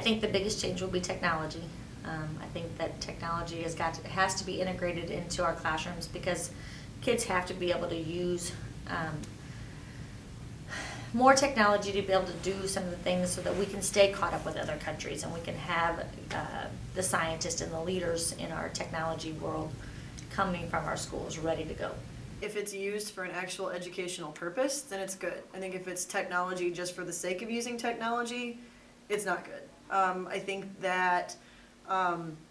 I think the biggest change will be technology. I think that technology has to be integrated into our classrooms because kids have to be able to use more technology to be able to do some of the things so that we can stay caught up with other countries and we can have the scientists and the leaders in our technology world coming from our schools ready to go. If it's used for an actual educational purpose, then it's good. I think if it's technology just for the sake of using technology, it's not good. I think that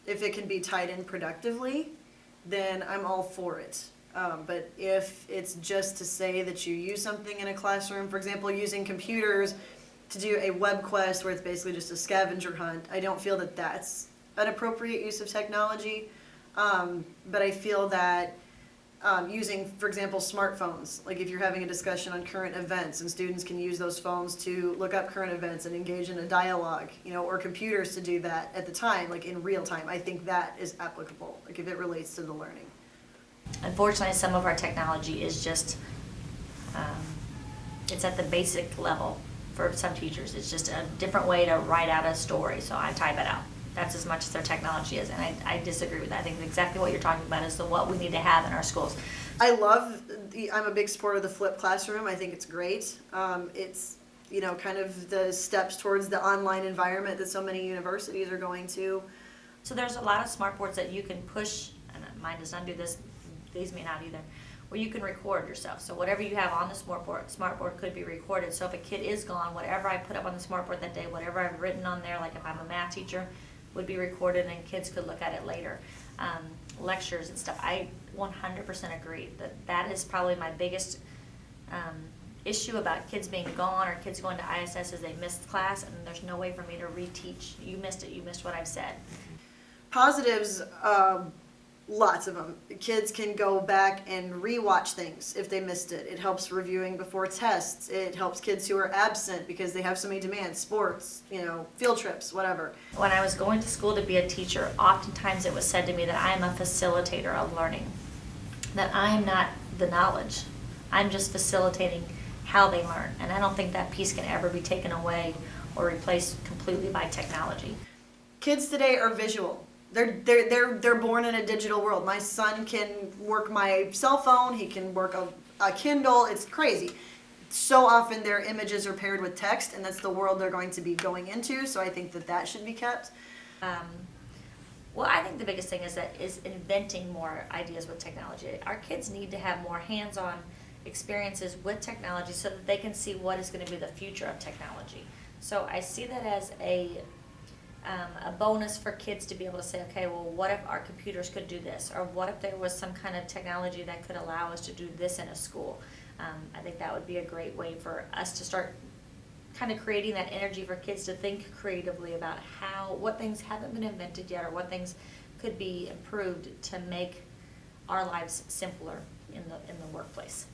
if it can be tied in productively, then I'm all for it. But if it's just to say that you use something in a classroom, for example, using computers to do a web quest where it's basically just a scavenger hunt, I don't feel that that's an appropriate use of technology. But I feel that using, for example, smartphones, like if you're having a discussion on current events and students can use those phones to look up current events and engage in a dialogue, or computers to do that at the time, like in real time, I think that is applicable, like if it relates to the learning. Unfortunately, some of our technology is just, it's at the basic level for some teachers. It's just a different way to write out a story, so I type it out. That's as much as their technology is, and I disagree with that. I think exactly what you're talking about is what we need to have in our schools. I'm a big supporter of the flipped classroom. I think it's great. It's, kind of the steps towards the online environment that so many universities are going to. So there's a lot of smart boards that you can push, and mine does not do this, these may not either, where you can record yourself. So whatever you have on the smart board could be recorded. So if a kid is gone, whatever I put up on the smart board that day, whatever I've written on there, like if I'm a math teacher, would be recorded and kids could look at it later. Lectures and stuff, I 100% agree that is probably my biggest issue about kids being gone or kids going to ISS is they missed class and there's no way for me to reteach. You missed it, you missed what I've said. Positives, lots of them. Kids can go back and rewatch things if they missed it. It helps reviewing before tests. It helps kids who are absent because they have so many demands, sports, field trips, whatever. When I was going to school to be a teacher, oftentimes it was said to me that I am a facilitator of learning, that I am not the knowledge. I'm just facilitating how they learn, and I don't think that piece can ever be taken away or replaced completely by technology. Kids today are visual. They're born in a digital world. My son can work my cell phone. He can work a Kindle. It's crazy. So often their images are paired with text, and that's the world they're going to be going into. So I think that should be kept. Well, I think the biggest thing is inventing more ideas with technology. Our kids need to have more hands-on experiences with technology so that they can see what is going to be the future of technology. So I see that as a bonus for kids to be able to say, okay, well, what if our computers could do this? Or what if there was some kind of technology that could allow us to do this in a school? I think that would be a great way for us to start kind of creating that energy for kids to think creatively about what things haven't been invented yet or what things could be improved to make our lives simpler in the workplace.